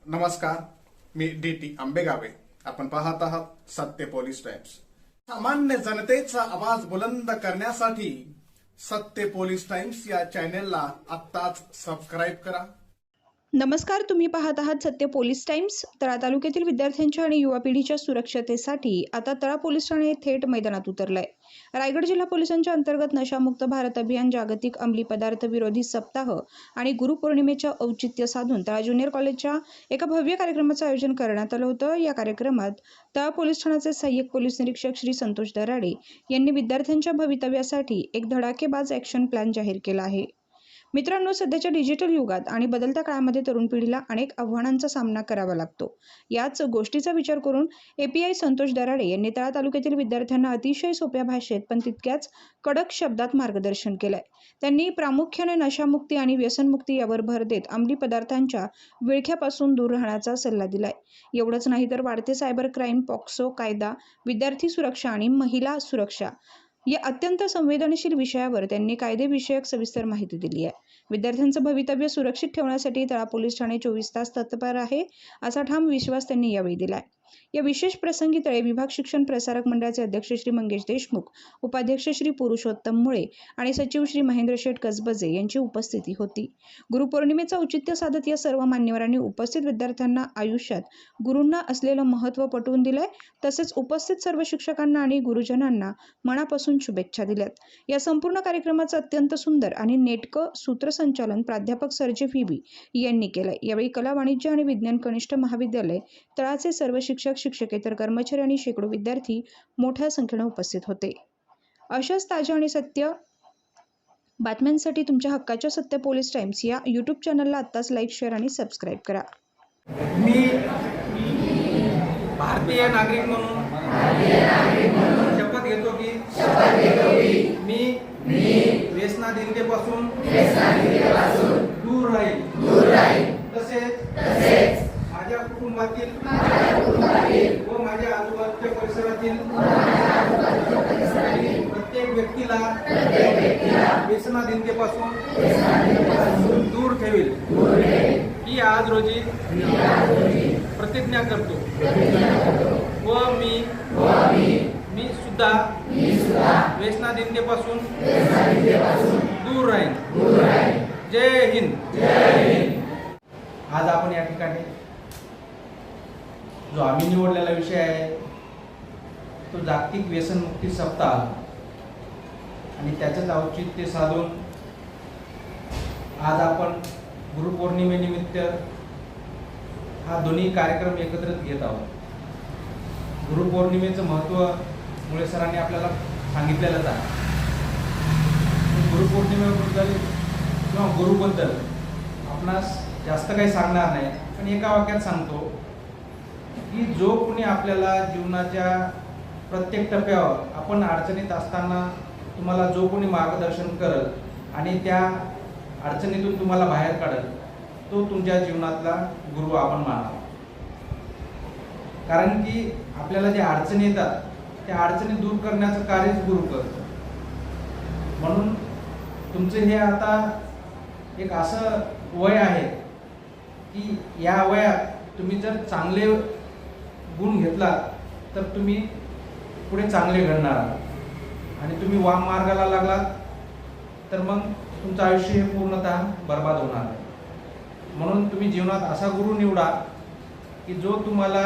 नमस्कार, मी डी.टी. आंबेगावे. आपण पाहत आहात सत्य पोलीस टाइम्स. सामान्य जनतेचा आवाज बुलंद करण्यासाठी सत्य पोलीस टाइम्स या चॅनेलला आत्ताच सबस्क्राईब करा. नमस्कार, तुम्ही पाहत आहात सत्य पोलीस टाइम्स. तळा तालुक्यातील विद्यार्थ्यांच्या आणि युवा पिढीच्या सुरक्षतेसाठी आता तळा पोलीस ठाणे थेट मैदानात उतरलंय. रायगड जिल्हा पोलिसांच्या अंतर्गत नशामुक्त भारत अभियान, जागतिक अंमली पदार्थ विरोधी सप्ताह आणि गुरुपौर्णिमेच्या औचित्य साधून तळा ज्युनियर कॉलेजच्या एका भव्य कार्यक्रमाचं आयोजन करण्यात आलं होतं. या कार्यक्रमात तळा पोलीस ठाण्याचे सहाय्यक पोलीस निरीक्षक श्री संतोष दराडे यांनी विद्यार्थ्यांच्या भवितव्यासाठी एक धडाकेबाज ॲक्शन प्लॅन जाहीर केला आहे. मित्रांनो, सध्याच्या डिजिटल युगात आणि बदलत्या काळामध्ये तरुण पिढीला अनेक आव्हानांचा सामना करावा लागतो. याच गोष्टीचा विचार करून API संतोष दराडे यांनी तळा तालुक्यातील विद्यार्थ्यांना अतिशय सोप्या भाषेत पण तितक्याच कडक शब्दात मार्गदर्शन केलंय. त्यांनी प्रामुख्याने नशामुक्ती आणि व्यसनमुक्ती यावर भर देत अंमली पदार्थांच्या विळख्यापासून दूर राहण्याचा सल्ला दिलाय. एवढंच नाही तर वाढते सायबर क्राईम, पॉक्सो कायदा, विद्यार्थी सुरक्षा आणि महिला सुरक्षा या अत्यंत संवेदनशील विषयावर त्यांनी कायदेविषयक सविस्तर माहिती दिली आहे. विद्यार्थ्यांचं भवितव्य सुरक्षित ठेवण्यासाठी तळा पोलीस ठाणे 24 तास तत्पर आहे, असा ठाम विश्वास त्यांनी यावेळी दिलाय. या विशेष प्रसंगी तळे विभाग शिक्षण प्रसारक मंडळाचे अध्यक्ष श्री मंगेश देशमुख, उपाध्यक्ष श्री पुरुषोत्तम मुळे आणि सचिव श्री महेंद्र शेठ कसबजे यांची उपस्थिती होती. गुरुपौर्णिमेचं औचित्य साधत या सर्व मान्यवरांनी उपस्थित विद्यार्थ्यांना आयुष्यात गुरूंना असलेलं महत्त्व पटवून दिलंय. तसेच उपस्थित सर्व शिक्षकांना आणि गुरुजनांना मनापासून शुभेच्छा दिल्यात. या संपूर्ण कार्यक्रमाचं अत्यंत सुंदर आणि नेटकं सूत्रसंचालन प्राध्यापक सर्जे FEB यांनी केलंय. यावेळी कला, वाणिज्य आणि विज्ञान कनिष्ठ महाविद्यालय तळाचे सर्व शिक्षक, शिक्षकेतर कर्मचारी आणि शेकडो विद्यार्थी मोठ्या संख्येने उपस्थित होते. अशाच ताज्या आणि सत्य बातम्यांसाठी तुमच्या हक्काच्या सत्य पोलीस टाइम्स या YouTube चॅनलला आत्ताच लाईक, शेअर आणि सबस्क्राईब करा. मी भारतीय नागरिक म्हणून शपथ घेतो की मी व्यसनाधीनतेपासून दूर राहील. तसेच माझ्या कुटुंबातील व माझ्या आजूबाजूच्या परिसरातील प्रत्येक व्यक्तीला व्यसनाधीनतेपासून दूर ठेवील ही आज रोजी प्रतिज्ञा करतो व मी सुद्धा व्यसनाधीनतेपासून दूर राहील. जय हिंद. आज आपण या ठिकाणी जो आम्ही निवडलेला विषय आहे तो जागतिक व्यसनमुक्ती सप्ताह आणि त्याचंच औचित्य साधून आज आपण गुरुपौर्णिमेनिमित्त हा दोन्ही कार्यक्रम एकत्रित घेत आहोत. गुरुपौर्णिमेचं महत्त्व मुळे सरांनी आपल्याला सांगितलेलंच आहे. गुरुपौर्णिमेबद्दल किंवा गुरुबद्दल आपणास जास्त काही सांगणार नाही, पण एका वाक्यात सांगतो की जो कोणी आपल्याला जीवनाच्या प्रत्येक टप्प्यावर आपण अडचणीत असताना तुम्हाला जो कोणी मार्गदर्शन करेल आणि त्या अडचणीतून तुम्हाला बाहेर काढेल तो तुमच्या जीवनातला गुरु आपण मानावा. कारण की आपल्याला ज्या अडचणी येतात त्या अडचणी दूर करण्याचं कार्यच गुरु करतो. म्हणून तुमचं हे आता एक असं वय आहे की या वयात तुम्ही जर चांगले गुण घेतला तर तुम्ही पुढे चांगले घडणार आहात आणि तुम्ही वाम मार्गाला लागलात तर मग तुमचं आयुष्य हे पूर्णतः बर्बाद होणार आहे. म्हणून तुम्ही जीवनात असा गुरु निवडा की जो तुम्हाला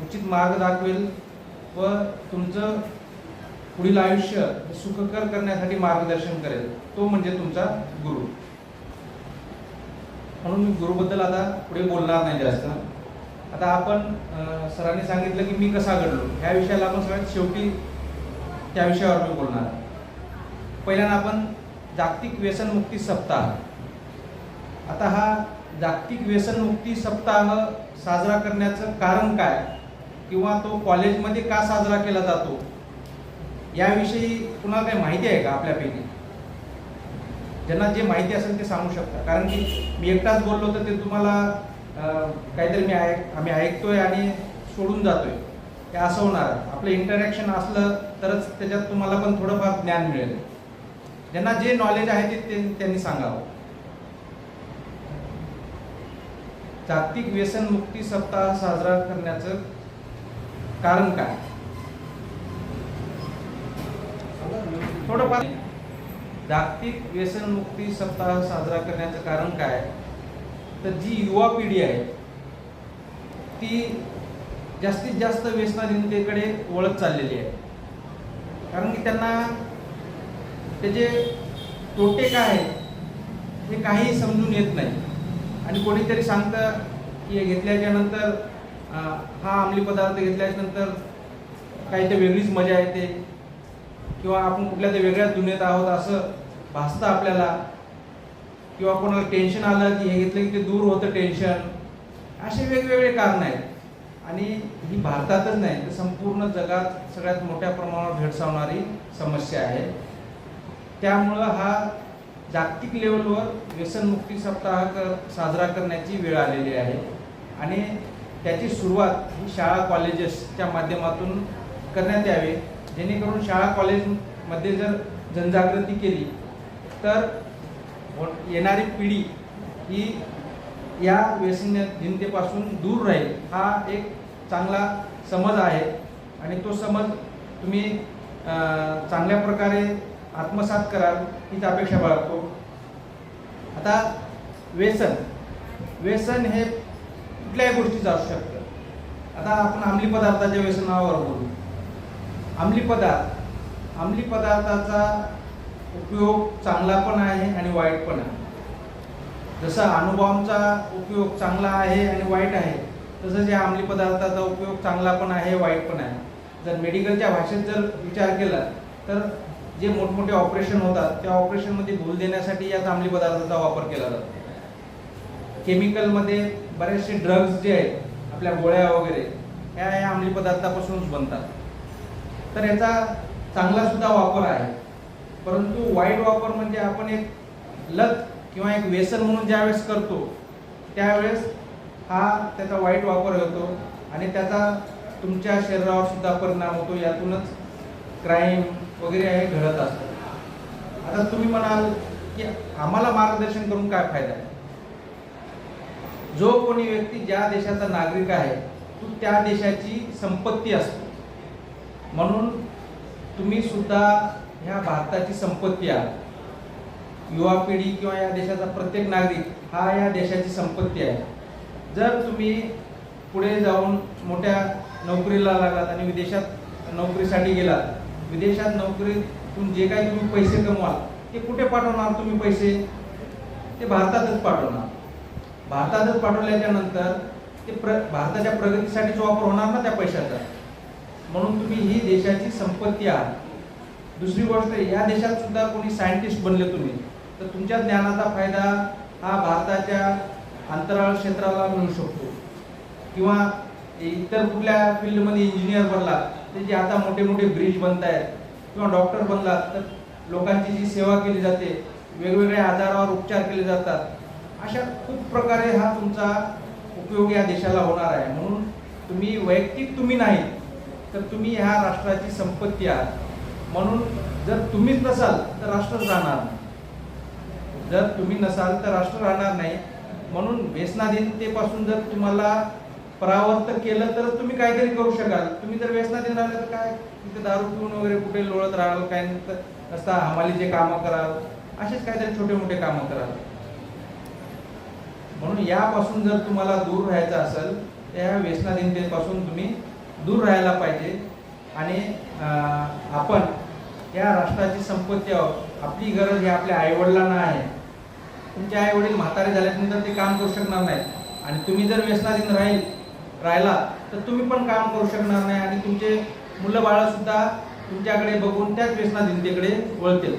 उचित मार्ग दाखवेल व तुमचं पुढील आयुष्य सुखकर करण्यासाठी मार्गदर्शन करेल, तो म्हणजे तुमचा गुरु. म्हणून मी गुरुबद्दल आता पुढे बोलणार नाही जास्त. आता आपण सरांनी सांगितलं की मी कसा घडलो ह्या विषयाला आपण सगळ्यात शेवटी त्या विषयावर मी बोलणार. पहिल्यांदा आपण जागतिक व्यसनमुक्ती सप्ताह. आता हा जागतिक व्यसनमुक्ती सप्ताह साजरा करण्याचं कारण काय किंवा तो कॉलेजमध्ये का साजरा केला जातो याविषयी कुणाला काही माहिती आहे का आपल्यापैकी? ज्यांना जे माहिती असेल ते सांगू शकता. कारण की मी एकटाच बोललो तर ते तुम्हाला काहीतरी आम्ही ऐकतोय आणि सोडून जातोय हे असं होणार. आपलं इंटरॅक्शन असलं तरच त्याच्यात तुम्हाला पण थोडंफार ज्ञान मिळेल. ज्यांना जे नॉलेज आहे ते त्यांनी सांगावं. जागतिक व्यसनमुक्ती सप्ताह साजरा करण्याचं कारण काय? थोडंफार जागतिक व्यसनमुक्ती सप्ताह साजरा करण्याचं कारण काय? तर जी युवा पिढी आहे ती जास्तीत जास्त व्यसनाधीनतेकडे वळत चाललेली आहे. कारण की त्यांना त्याचे तोटे काय आहेत हे काही समजून येत नाही. आणि कोणीतरी सांगतं की हे घेतल्याच्या नंतर हा अंमली पदार्थ घेतल्याच्या नंतर काही तर वेगळीच मजा येते किंवा आपण कुठल्या तरी वेगळ्याच दुनियेत आहोत असं भासतं आपल्याला, किंवा कोणाला टेन्शन आलं की हे घेतलं की ते दूर होतं टेन्शन. असे वेगवेगळे कारण आहेत. आणि ही भारतातच नाही तर संपूर्ण जगात सगळ्यात मोठ्या प्रमाणावर भेडसावणारी समस्या आहे. त्यामुळं हा जागतिक लेवलवर व्यसनमुक्ती सप्ताह साजरा करण्याची वेळ आलेली आहे. आणि त्याची सुरुवात ही शाळा कॉलेजेसच्या माध्यमातून करण्यात यावी, जेणेकरून शाळा कॉलेजमध्ये जर जनजागृती केली तर येणारी पिढी ही या व्यसनहीनतेपासून दूर राहील. हा एक चांगला समज आहे आणि तो समज तुम्ही चांगल्या प्रकारे आत्मसात कराल हीच अपेक्षा बाळगतो. आता व्यसन हे कुठल्याही गोष्टीचं असू शकतं. आता आपण अंमली पदार्थाच्या व्यसनावर बोलू. अंमली पदार्थाचा उपयोग चांगला पण आहे आणि वाईट पण आहे. जसं अणुबॉम्बचा उपयोग चांगला आहे आणि वाईट आहे, तसंच या अंमली पदार्थाचा उपयोग चांगला पण आहे वाईट पण आहे. जर मेडिकलच्या भाषेत जर विचार केला तर जे मोठमोठे ऑपरेशन होतात त्या ऑपरेशनमध्ये भूल देण्यासाठी या अंमली पदार्थाचा वापर केला जातो. केमिकलमध्ये बरेचसे ड्रग्ज जे आहेत आपल्या गोळ्या वगैरे या अंमली पदार्थापासूनच बनतात. तर याचा चांगला सुद्धा वापर आहे. परंतु वाईट वापर म्हणजे आपण एक लत किंवा एक व्यसन म्हणून ज्यावेळेस करतो त्यावेळेस हा त्याचा वाईट वापर होतो आणि त्याचा तुमच्या शरीरावर सुद्धा परिणाम होतो. यातूनच क्राईम वगैरे हे घडत असतं. आता तुम्ही म्हणाल की आम्हाला मार्गदर्शन करून काय फायदा आहे? जो कोणी व्यक्ती ज्या देशाचा नागरिक आहे तो त्या देशाची संपत्ती असतो. म्हणून तुम्ही सुद्धा ह्या भारताची संपत्ती आहात. युवा पिढी किंवा या देशाचा प्रत्येक नागरिक हा या देशाची संपत्ती आहे. जर तुम्ही पुढे जाऊन मोठ्या नोकरीला लागलात आणि विदेशात नोकरीसाठी गेलात, विदेशात नोकरीतून जे काही तुम्ही पैसे कमवाल ते कुठे पाठवणार तुम्ही पैसे? ते भारतातच पाठवणार. भारतातच पाठवल्याच्या नंतर ते भारताच्या प्रगतीसाठीच वापर होणार ना त्या पैशाचा. म्हणून तुम्ही ही देशाची संपत्ती आहात. दुसरी गोष्ट, या देशात सुद्धा कोणी सायंटिस्ट बनले तुम्ही तर तुमच्या ज्ञानाचा फायदा हा भारताच्या अंतराळ क्षेत्राला मिळू शकतो. किंवा इतर कुठल्या फील्डमध्ये इंजिनियर बनला तर जे आता मोठे मोठे ब्रिज बनत आहेत, किंवा डॉक्टर बनलात तर लोकांची जी सेवा केली जाते, वेगवेगळ्या आजारावर उपचार केले जातात. अशा खूप प्रकारे हा तुमचा उपयोग या देशाला होणार आहे. म्हणून तुम्ही वैयक्तिक तुम्ही नाही तर तुम्ही ह्या राष्ट्राची संपत्ती आहात. म्हणून जर तुम्हीच नसाल तर राष्ट्रच राहणार नाही. जर तुम्ही नसाल तर राष्ट्र राहणार नाही. म्हणून व्यसनाधीनतेपासून जर तुम्हाला परावर्त केलं तर तुम्ही काहीतरी करू शकाल. तुम्ही जर व्यसनाधीन राहिले तर काय तिथे दारू पिऊन वगैरे कुठे लोळत राहाल, काय नसता हमालीचे कामं कराल, असेच काहीतरी छोटे मोठे कामं कराल. म्हणून यापासून जर तुम्हाला दूर राहायचं असेल तर या व्यसनाधीनतेपासून तुम्ही दूर राहायला पाहिजे. आणि आपण या राष्ट्राची संपत्ती आहोत. आपली गरज ही आपल्या आईवडिलांना आहे. तुमचे आईवडील म्हातारे झाल्यानंतर ते काम करू शकणार नाहीत आणि तुम्ही जर व्यसनाधीन राहिला तर तुम्ही पण काम करू शकणार नाही आणि तुमचे मुलं बाळं सुद्धा तुमच्याकडे बघून त्याच व्यसनाधीनतेकडे वळतील.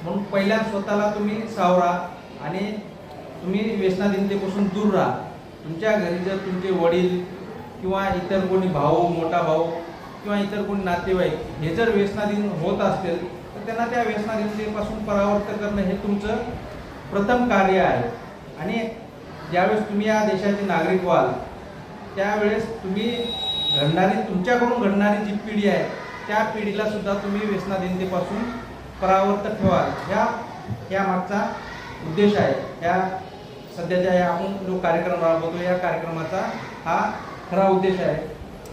म्हणून पहिल्या स्वतःला तुम्ही सावरा आणि तुम्ही व्यसनाधीनतेपासून दूर राहा. तुमच्या घरी जर तुमचे वडील किंवा इतर कोणी भाऊ, मोठा भाऊ किंवा इतर कोणी नातेवाईक हे जर व्यसनाधीन होत असतील तर त्यांना त्या व्यसनाधीनतेपासून परावर्त करणं हे तुमचं प्रथम कार्य आहे. आणि ज्यावेळेस तुम्ही या देशाचे नागरिक व्हाल त्यावेळेस तुम्ही तुमच्याकडून घडणारी जी पिढी आहे त्या पिढीला सुद्धा तुम्ही व्यसनाधीनतेपासून परावर्त ठेवाल. ह्या मागचा उद्देश आहे या सध्याच्या या आपण जो कार्यक्रम राबवतो या कार्यक्रमाचा हा खरा उद्देश आहे.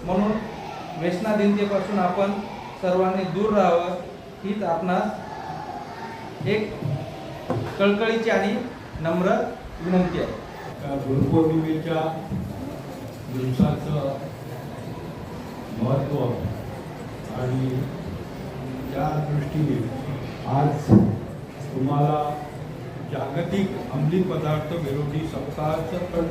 म्हणून व्यसनाधीनतेपासून आपण सर्वांनी दूर राहावं हीच आपणास एक कळकळीची आणि नम्र विनंती आहे. गुरुपौर्णिमेच्या दिवसाचं महत्त्व आणि त्या दृष्टीने आज तुम्हाला जागतिक अंमली पदार्थ विरोधी सप्ताहाचं पण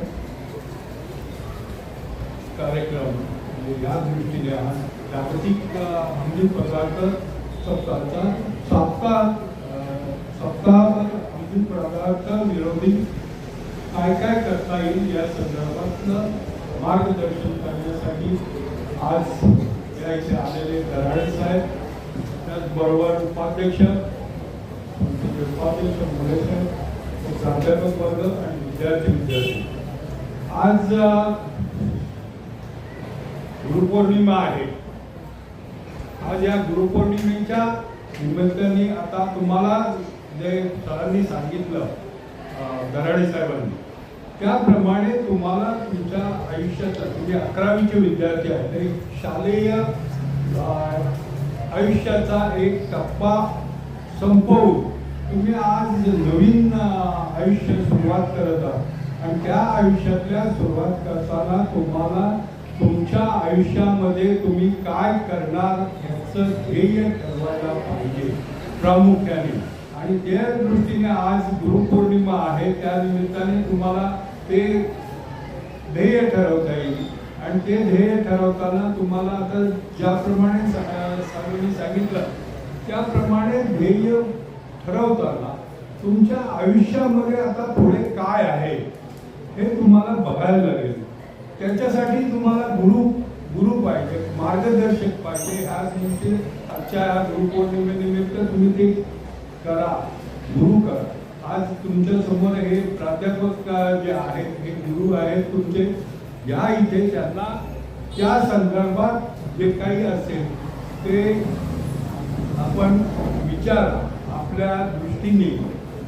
कार्यक्रम म्हणजे या दृष्टीने आज जागतिक अंमली पदार्थ सप्ताहाचा सप्ताह अंमली पदार्थ विरोधी काय काय करता येईल या संदर्भातलं मार्गदर्शन करण्यासाठी आज या इथे आलेले दराडे साहेब, त्याचबरोबर उपाध्यक्ष मुले साहेब, प्राध्यापक वर्ग आणि विद्यार्थी आज गुरुपौर्णिमा आहे. आज या गुरुपौर्णिमेच्या निमित्ताने आता तुम्हाला जे सरांनी सांगितलं दराडे साहेबांनी त्याप्रमाणे तुम्हाला तुमच्या आयुष्याचा तुम्ही 11वीचे विद्यार्थी आहे तरी शालेय आयुष्याचा एक टप्पा संपवून तुम्ही आज नवीन आयुष्य सुरुवात करत आहात आणि त्या आयुष्यातल्या सुरुवात करताना तुम्हाला तुमच्या आयुष्यामध्ये तुम्ही काय करणार याचं ध्येय ठरवायला पाहिजे प्रामुख्याने. आणि त्या दृष्टीने आज गुरुपौर्णिमा आहे त्या निमित्ताने तुम्हाला ते ध्येय ठरवता येईल आणि ते ध्येय ठरवताना तुम्हाला आता ज्याप्रमाणे सांगितलं त्याप्रमाणे ध्येय ठरवताना तुमच्या आयुष्यामध्ये आता पुढे काय आहे हे तुम्हाला बघायला लागेल. त्याच्यासाठी तुम्हाला गुरु पाहिजे, मार्गदर्शक पाहिजे. आजच्या गुरुपौर्णिमेनिमित्त तुम्ही ते करा, गुरु करा. आज तुमच्या समोर हे प्राध्यापक जे आहेत हे गुरु आहेत तुमचे. या इथे त्यांना त्या संदर्भात जे काही असेल ते आपण विचार आपल्या दृष्टीने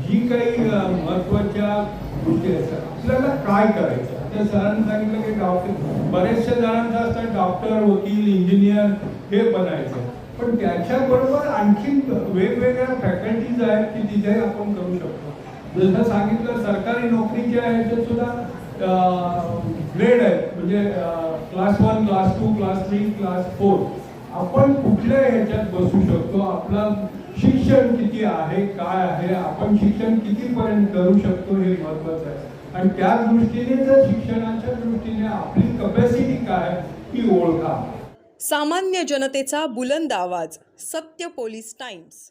जी काही महत्वाच्या गोष्टी असतात आपल्याला काय करायचं. आता सरांनी सांगितलं की डॉक्टर बरेचशा जणांचं असतं डॉक्टर, वकील, इंजिनियर हे बनायचं, पण त्याच्याबरोबर आणखी वेगवेगळ्या फॅकल्टीज आहेत की तिथे आपण करू शकतो. जसं सांगितलं सरकारी नोकरीच्या ह्याच्यात सुद्धा ग्रेड आहेत म्हणजे क्लास 1, क्लास 2, क्लास 3, क्लास 4. आपण कुठल्या ह्याच्यात बसू शकतो, आपलं शिक्षण किती आहे, काय आहे, आपण शिक्षण कितीपर्यंत करू शकतो हे महत्वाचं आहे. आणि त्या दृष्टीने जर शिक्षणाच्या दृष्टीने आपली कपॅसिटी काय ही ओळखा. सामान्य जनतेचा बुलंद आवाज, सत्य पोलीस टाइम्स.